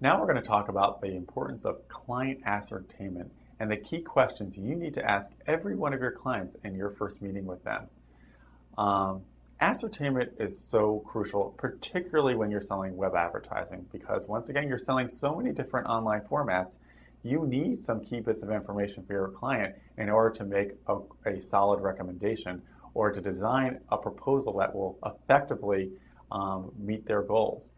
Now we're going to talk about the importance of client ascertainment and the key questions you need to ask every one of your clients in your first meeting with them. Um, Ascertainment is so crucial, particularly when you're selling web advertising, because once again, you're selling so many different online formats. You need some key bits of information for your client in order to make a solid recommendation or to design a proposal that will effectively meet their goals.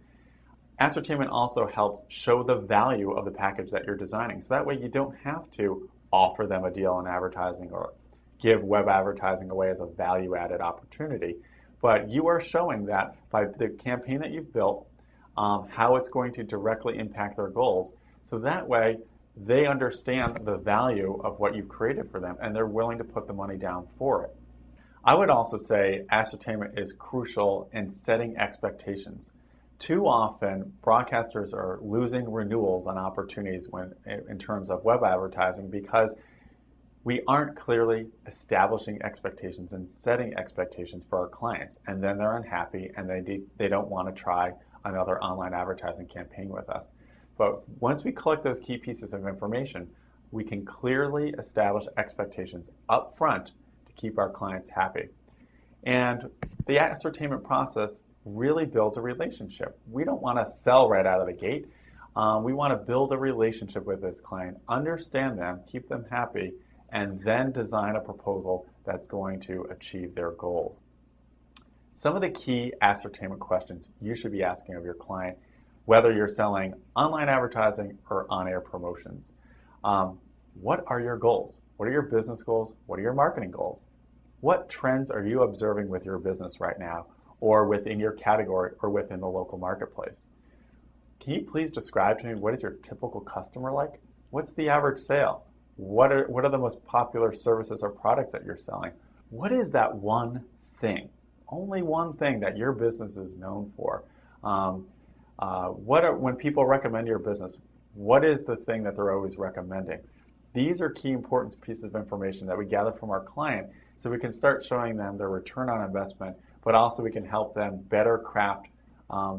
Ascertainment also helps show the value of the package that you're designing. So that way you don't have to offer them a deal in advertising or give web advertising away as a value-added opportunity. But you are showing that by the campaign that you've built, how it's going to directly impact their goals. So that way they understand the value of what you've created for them and they're willing to put the money down for it. I would also say ascertainment is crucial in setting expectations. Too often, broadcasters are losing renewals on opportunities in terms of web advertising because we aren't clearly establishing expectations and setting expectations for our clients. And then they're unhappy and they don't want to try another online advertising campaign with us. But once we collect those key pieces of information, we can clearly establish expectations up front to keep our clients happy. And the ascertainment process really builds a relationship. We don't want to sell right out of the gate. We want to build a relationship with this client, understand them, keep them happy, and then design a proposal that's going to achieve their goals. Some of the key ascertainment questions you should be asking of your client, whether you're selling online advertising or on-air promotions. What are your goals? What are your business goals? What are your marketing goals? What trends are you observing with your business right now, or within your category, or within the local marketplace? Can you please describe to me what is your typical customer like? What's the average sale? What are the most popular services or products that you're selling? What is that one thing, only one thing that your business is known for? When people recommend your business, what is the thing that they're always recommending? These are key important pieces of information that we gather from our client so we can start showing them their return on investment, but also we can help them better craft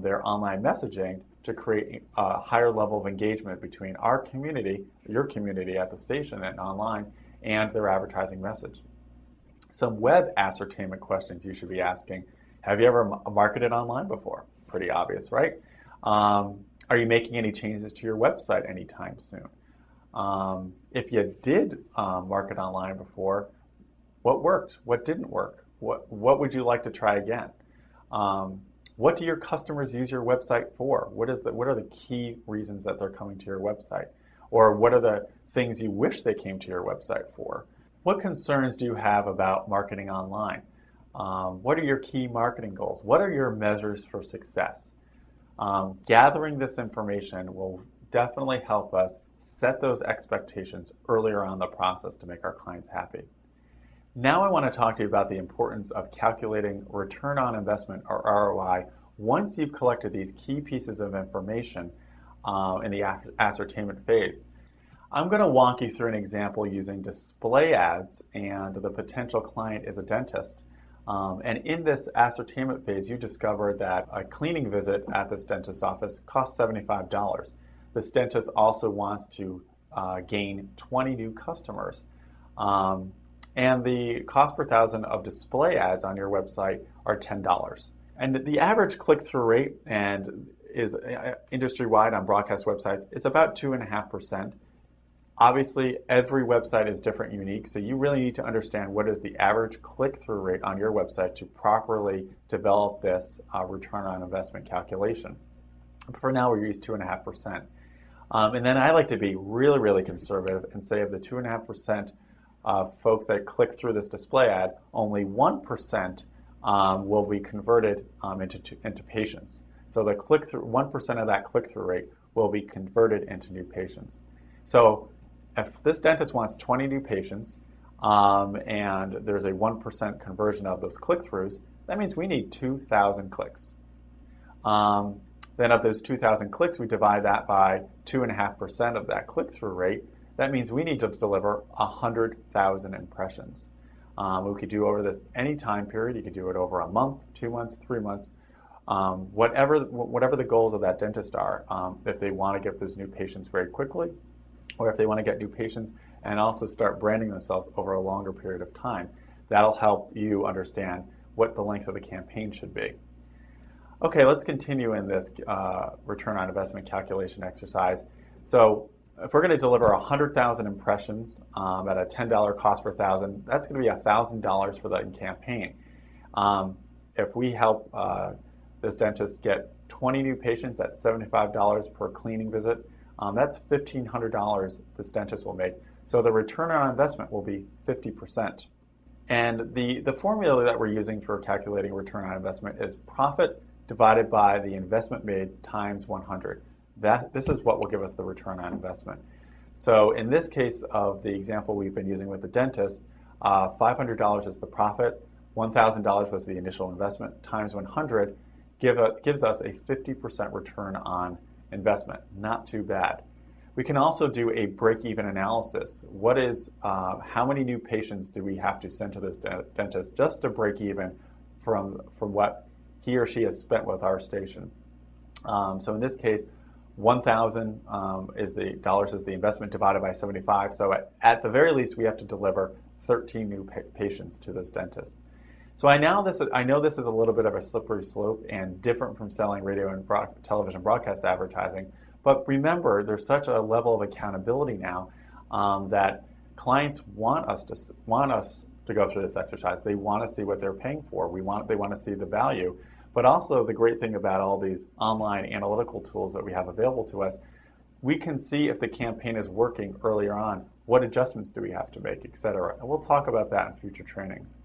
their online messaging to create a higher level of engagement between our community, your community at the station and online, and their advertising message. Some web ascertainment questions you should be asking. Have you ever marketed online before? Pretty obvious, right? Are you making any changes to your website anytime soon? If you did market online before, what worked? What didn't work? What would you like to try again? What do your customers use your website for? What are the key reasons that they're coming to your website? Or what are the things you wish they came to your website for? What concerns do you have about marketing online? What are your key marketing goals? What are your measures for success? Gathering this information will definitely help us set those expectations earlier on in the process to make our clients happy. Now I want to talk to you about the importance of calculating return on investment, or ROI, once you've collected these key pieces of information in the ascertainment phase. I'm going to walk you through an example using display ads, and the potential client is a dentist. And in this ascertainment phase, you discover that a cleaning visit at this dentist's office costs $75. This dentist also wants to gain 20 new customers. And the cost per thousand of display ads on your website are $10. And the average click-through rate is industry-wide on broadcast websites is about 2.5%. Obviously, every website is different and unique, so you really need to understand what is the average click-through rate on your website to properly develop this return on investment calculation. For now, we use 2.5%. And then I like to be really, really conservative and say of the 2.5% folks that click through this display ad, only 1% will be converted into patients. So the 1% of that click-through rate will be converted into new patients. So if this dentist wants 20 new patients and there's a 1% conversion of those click-throughs, that means we need 2,000 clicks. Then of those 2,000 clicks, we divide that by 2.5% of that click-through rate. That means we need to deliver 100,000 impressions. We could do over any time period. You could do it over a month, 2 months, 3 months. whatever the goals of that dentist are, if they want to get those new patients very quickly, or if they want to get new patients and also start branding themselves over a longer period of time. That'll help you understand what the length of the campaign should be. Okay, let's continue in this return on investment calculation exercise. So if we're going to deliver 100,000 impressions at a $10 cost per thousand, that's going to be $1,000 for the campaign. If we help this dentist get 20 new patients at $75 per cleaning visit, that's $1,500 this dentist will make. So the return on investment will be 50%. And the formula that we're using for calculating return on investment is profit divided by the investment made times 100. This is what will give us the return on investment. So in this case of the example we've been using with the dentist, $500 is the profit, $1,000 was the initial investment, times 100 gives us a 50% return on investment. Not too bad. We can also do a break-even analysis. How many new patients do we have to send to this dentist just to break even from what he or she has spent with our station? So in this case, 1,000 is the investment divided by 75. So at the very least, we have to deliver 13 new patients to this dentist. So I know this is a little bit of a slippery slope and different from selling radio and television broadcast advertising. But remember, there's such a level of accountability now that clients want us to go through this exercise. They want to see what they're paying for. They want to see the value. But also the great thing about all these online analytical tools that we have available to us, we can see if the campaign is working earlier on. What adjustments do we have to make, et cetera. And we'll talk about that in future trainings.